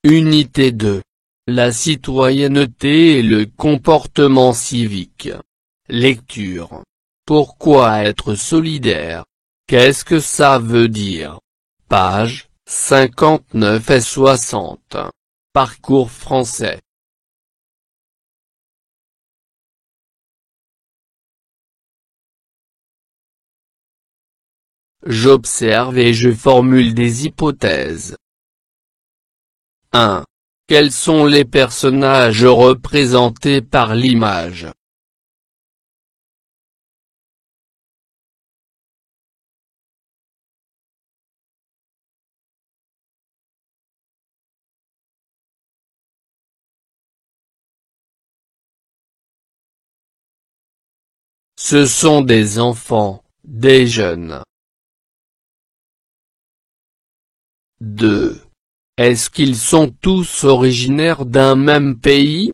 Unité 2. La citoyenneté et le comportement civique. Lecture. Pourquoi être solidaire? Qu'est-ce que ça veut dire? Pages 59 et 60. Parcours français. J'observe et je formule des hypothèses. 1. Quels sont les personnages représentés par l'image? Ce sont des enfants, des jeunes. 2. Est-ce qu'ils sont tous originaires d'un même pays?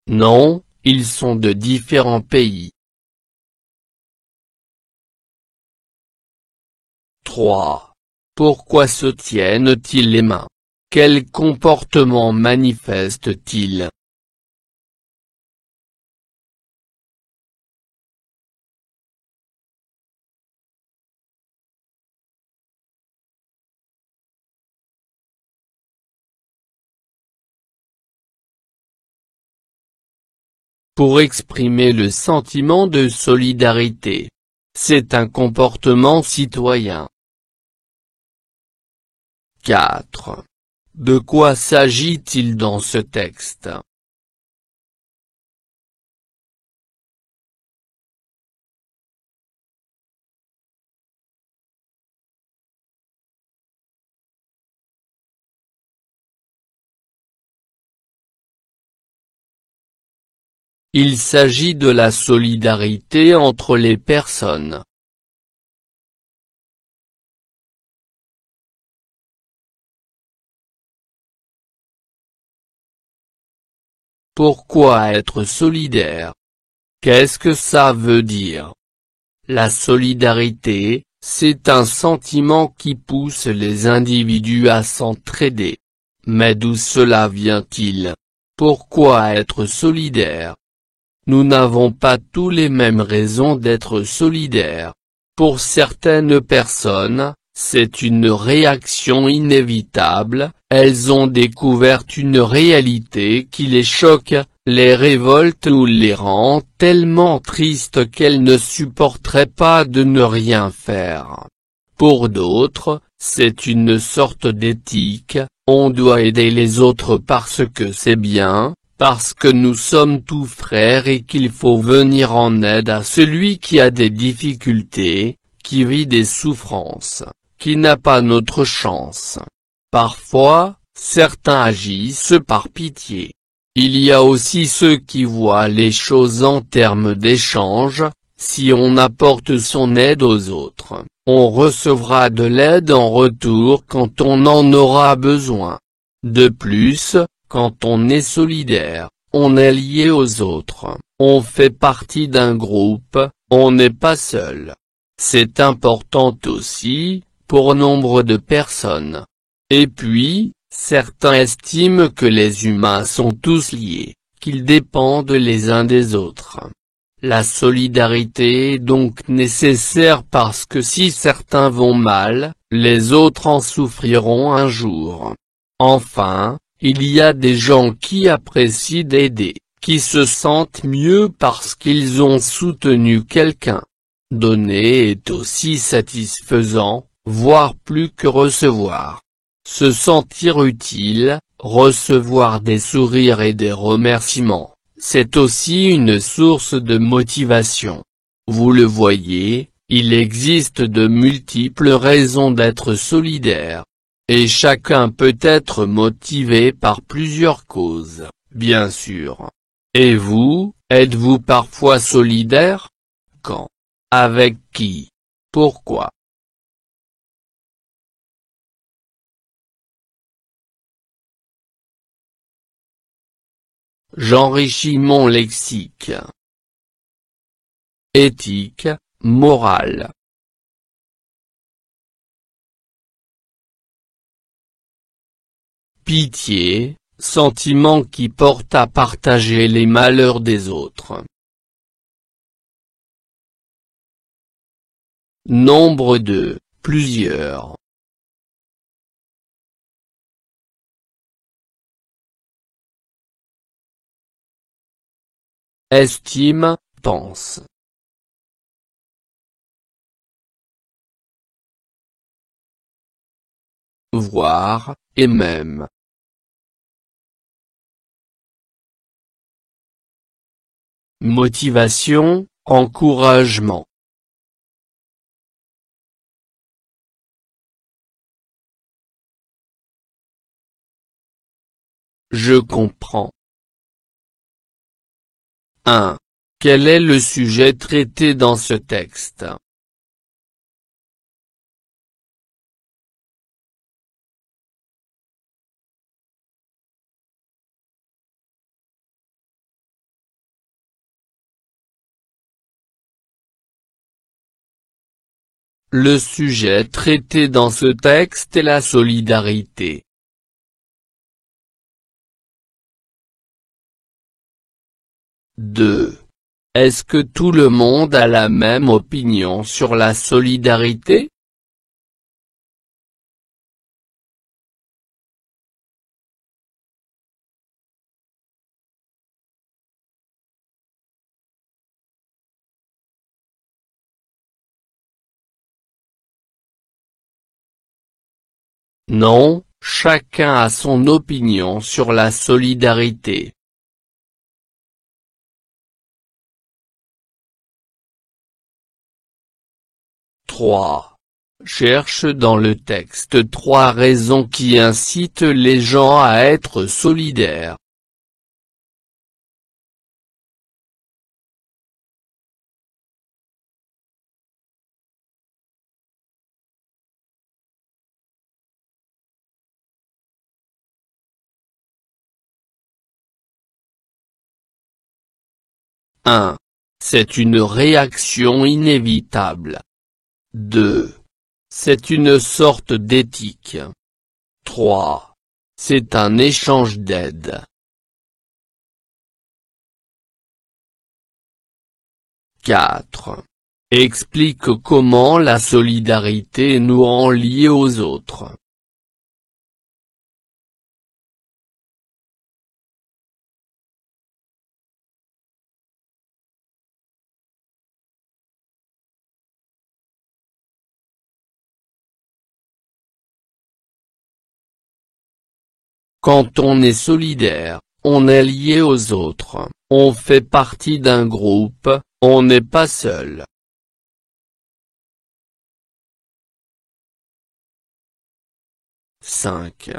Non, ils sont de différents pays. 3. Pourquoi se tiennent-ils les mains? Quel comportement manifestent-ils? Pour exprimer le sentiment de solidarité. C'est un comportement citoyen. 4. De quoi s'agit-il dans ce texte? Il s'agit de la solidarité entre les personnes. Pourquoi être solidaire? Qu'est-ce que ça veut dire? La solidarité, c'est un sentiment qui pousse les individus à s'entraider. Mais d'où cela vient-il? Pourquoi être solidaire? Nous n'avons pas tous les mêmes raisons d'être solidaires. Pour certaines personnes, c'est une réaction inévitable, elles ont découvert une réalité qui les choque, les révolte ou les rend tellement tristes qu'elles ne supporteraient pas de ne rien faire. Pour d'autres, c'est une sorte d'éthique, on doit aider les autres parce que c'est bien, parce que nous sommes tous frères et qu'il faut venir en aide à celui qui a des difficultés, qui vit des souffrances, qui n'a pas notre chance. Parfois, certains agissent par pitié. Il y a aussi ceux qui voient les choses en termes d'échange, si on apporte son aide aux autres, on recevra de l'aide en retour quand on en aura besoin. De plus, quand on est solidaire, on est lié aux autres, on fait partie d'un groupe, on n'est pas seul. C'est important aussi, pour nombre de personnes. Et puis, certains estiment que les humains sont tous liés, qu'ils dépendent les uns des autres. La solidarité est donc nécessaire parce que si certains vont mal, les autres en souffriront un jour. Enfin, il y a des gens qui apprécient d'aider, qui se sentent mieux parce qu'ils ont soutenu quelqu'un. Donner est aussi satisfaisant, voire plus que recevoir. Se sentir utile, recevoir des sourires et des remerciements, c'est aussi une source de motivation. Vous le voyez, il existe de multiples raisons d'être solidaire. Et chacun peut être motivé par plusieurs causes, bien sûr. Et vous, êtes-vous parfois solidaire? Quand? Avec qui? Pourquoi? J'enrichis mon lexique. Éthique, morale. Pitié, sentiment qui porte à partager les malheurs des autres. Nombre de, plusieurs. Estime, pense. Voir, et même. Motivation, encouragement. Je comprends. 1. Quel est le sujet traité dans ce texte? Le sujet traité dans ce texte est la solidarité. 2. Est-ce que tout le monde a la même opinion sur la solidarité? Non, chacun a son opinion sur la solidarité. 3. Cherche dans le texte 3 raisons qui incitent les gens à être solidaires. « 1. C'est une réaction inévitable. 2. C'est une sorte d'éthique. 3. C'est un échange d'aide. 4. Explique comment la solidarité nous rend liés aux autres. Quand on est solidaire, on est lié aux autres, on fait partie d'un groupe, on n'est pas seul. 5.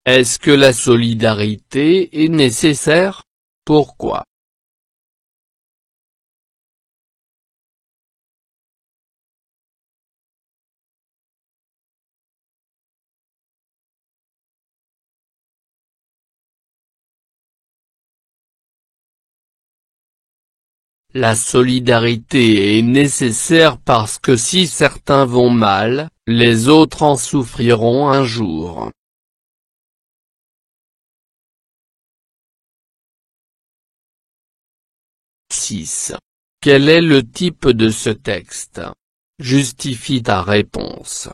Est-ce que la solidarité est nécessaire? Pourquoi? La solidarité est nécessaire parce que si certains vont mal, les autres en souffriront un jour. 6. Quel est le type de ce texte? Justifie ta réponse.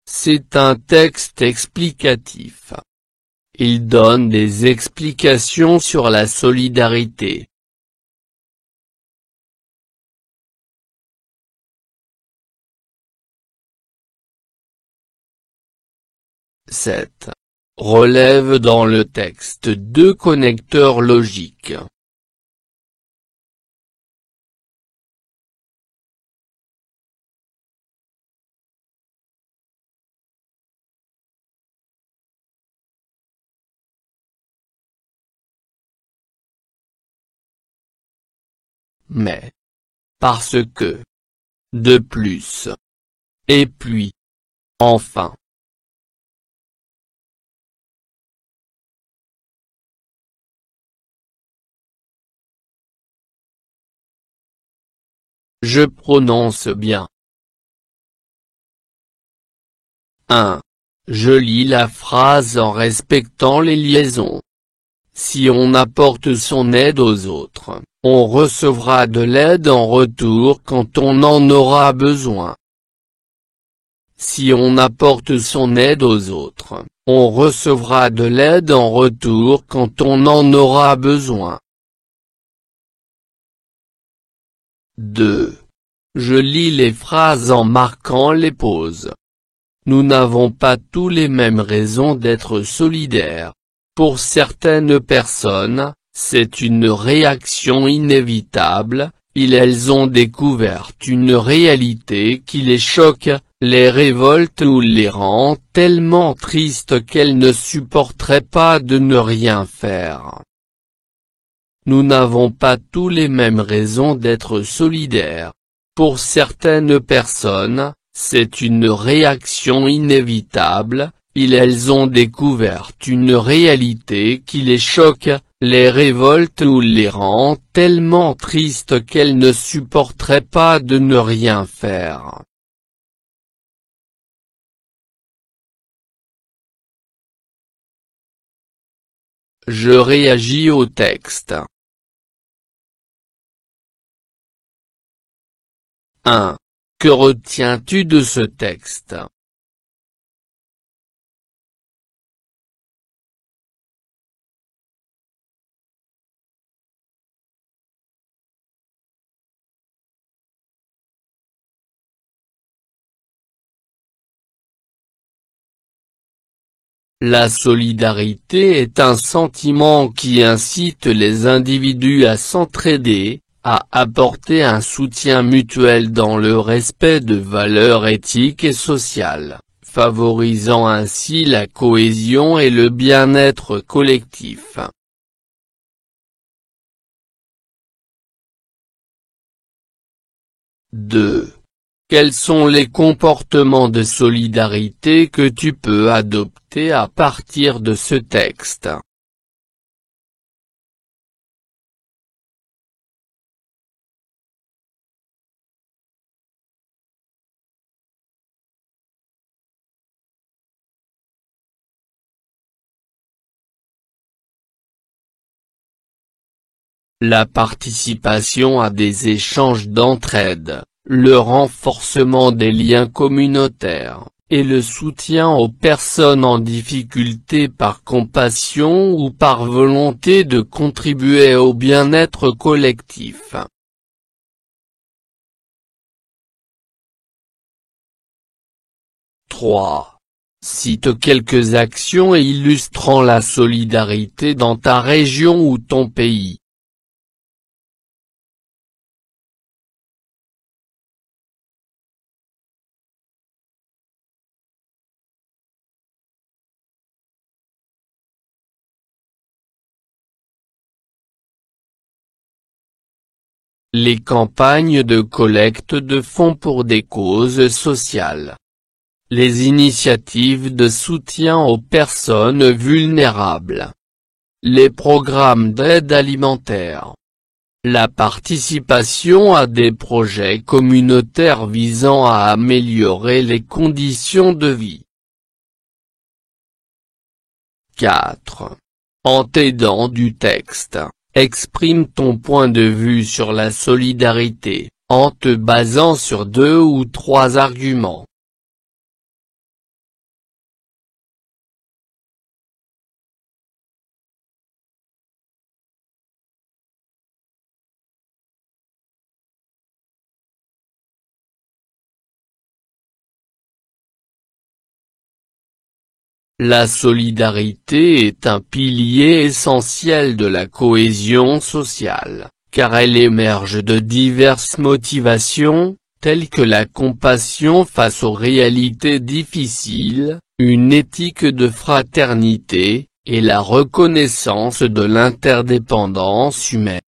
C'est un texte explicatif. Il donne des explications sur la solidarité. « 7. Relève dans le texte 2 connecteurs logiques. mais parce que, de plus, et puis, enfin. Je prononce bien. 1. Je lis la phrase en respectant les liaisons. Si on apporte son aide aux autres, on recevra de l'aide en retour quand on en aura besoin. Si on apporte son aide aux autres, on recevra de l'aide en retour quand on en aura besoin. 2. Je lis les phrases en marquant les pauses. Nous n'avons pas tous les mêmes raisons d'être solidaires. Pour certaines personnes, c'est une réaction inévitable, elles ont découvert une réalité qui les choque, les révolte ou les rend tellement tristes qu'elles ne supporteraient pas de ne rien faire. Nous n'avons pas tous les mêmes raisons d'être solidaires. Pour certaines personnes, c'est une réaction inévitable, elles ont découvert une réalité qui les choque, les révolte ou les rend tellement tristes qu'elles ne supporteraient pas de ne rien faire. Je réagis au texte. 1. Que retiens-tu de ce texte? La solidarité est un sentiment qui incite les individus à s'entraider, à apporter un soutien mutuel dans le respect de valeurs éthiques et sociales, favorisant ainsi la cohésion et le bien-être collectif. 2. Quels sont les comportements de solidarité que tu peux adopter à partir de ce texte? La participation à des échanges d'entraide, le renforcement des liens communautaires, et le soutien aux personnes en difficulté par compassion ou par volonté de contribuer au bien-être collectif. 3. Cite quelques actions illustrant la solidarité dans ta région ou ton pays. Les campagnes de collecte de fonds pour des causes sociales. Les initiatives de soutien aux personnes vulnérables. Les programmes d'aide alimentaire. La participation à des projets communautaires visant à améliorer les conditions de vie. 4. En t'aidant du texte, exprime ton point de vue sur la solidarité, en te basant sur 2 ou 3 arguments. La solidarité est un pilier essentiel de la cohésion sociale, car elle émerge de diverses motivations, telles que la compassion face aux réalités difficiles, une éthique de fraternité, et la reconnaissance de l'interdépendance humaine.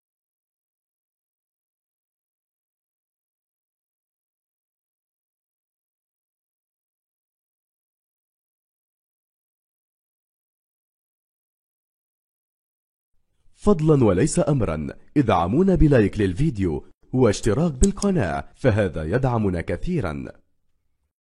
فضلا وليس أمرا ادعمونا بلايك للفيديو واشتراك بالقناة، فهذا يدعمنا كثيرا.